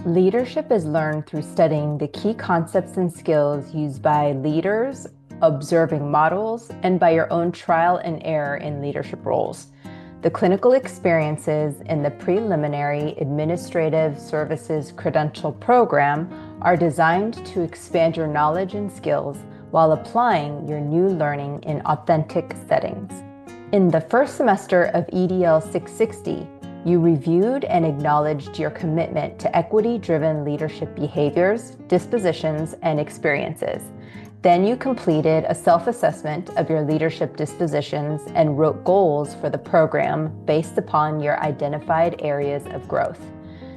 Leadership is learned through studying the key concepts and skills used by leaders, observing models, and by your own trial and error in leadership roles. The clinical experiences in the Preliminary Administrative Services Credential Program are designed to expand your knowledge and skills while applying your new learning in authentic settings. In the first semester of EDL 660, you reviewed and acknowledged your commitment to equity-driven leadership behaviors, dispositions, and experiences. Then you completed a self-assessment of your leadership dispositions and wrote goals for the program based upon your identified areas of growth.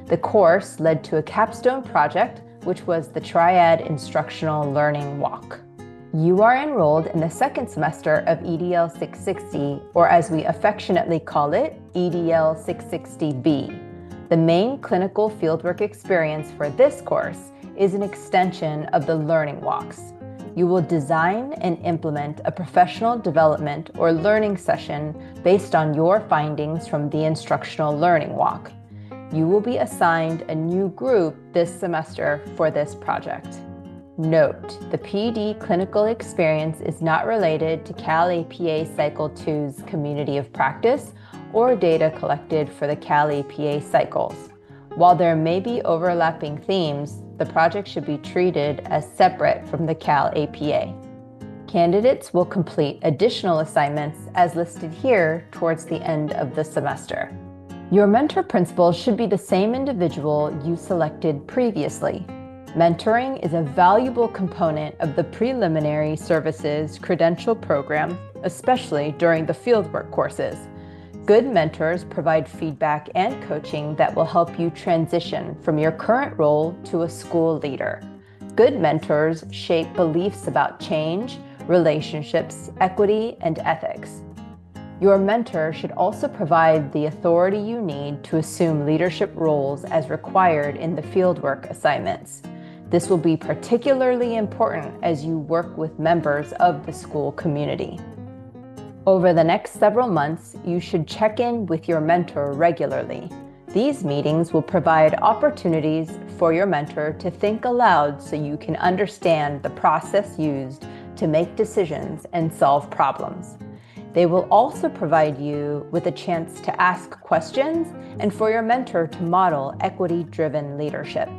The course led to a capstone project, which was the Triad Instructional Learning Walk. You are enrolled in the second semester of EDL 660, or as we affectionately call it, EDL 660B. The main clinical fieldwork experience for this course is an extension of the learning walks. You will design and implement a professional development or learning session based on your findings from the instructional learning walk. You will be assigned a new group this semester for this project. Note, the PD clinical experience is not related to Cal APA Cycle 2's Community of Practice or data collected for the Cal APA cycles. While there may be overlapping themes, the project should be treated as separate from the Cal APA. Candidates will complete additional assignments as listed here towards the end of the semester. Your mentor principal should be the same individual you selected previously. Mentoring is a valuable component of the Preliminary Services Credential Program, especially during the fieldwork courses. Good mentors provide feedback and coaching that will help you transition from your current role to a school leader. Good mentors shape beliefs about change, relationships, equity, and ethics. Your mentor should also provide the authority you need to assume leadership roles as required in the fieldwork assignments. This will be particularly important as you work with members of the school community. Over the next several months, you should check in with your mentor regularly. These meetings will provide opportunities for your mentor to think aloud so you can understand the process used to make decisions and solve problems. They will also provide you with a chance to ask questions and for your mentor to model equity-driven leadership.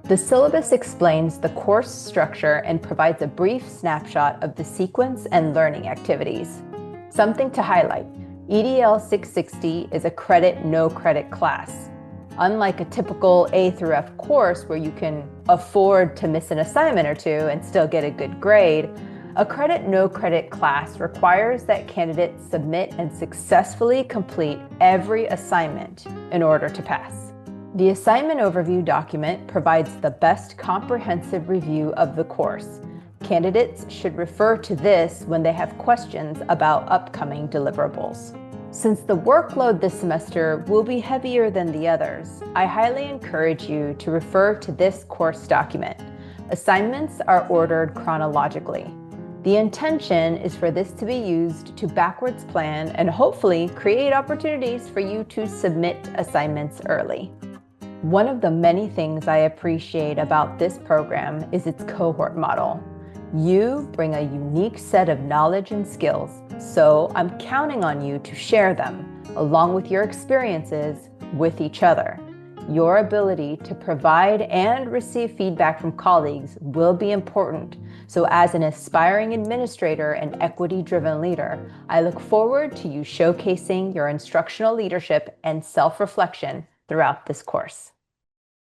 The syllabus explains the course structure and provides a brief snapshot of the sequence and learning activities. Something to highlight, EDL 660 is a credit, no credit class. Unlike a typical A through F course where you can afford to miss an assignment or two and still get a good grade, a credit, no credit class requires that candidates submit and successfully complete every assignment in order to pass. The assignment overview document provides the best comprehensive review of the course. Candidates should refer to this when they have questions about upcoming deliverables. Since the workload this semester will be heavier than the others, I highly encourage you to refer to this course document. Assignments are ordered chronologically. The intention is for this to be used to backwards plan and hopefully create opportunities for you to submit assignments early. One of the many things I appreciate about this program is its cohort model. You bring a unique set of knowledge and skills, so I'm counting on you to share them, along with your experiences, with each other. Your ability to provide and receive feedback from colleagues will be important, so as an aspiring administrator and equity-driven leader, I look forward to you showcasing your instructional leadership and self-reflection throughout this course.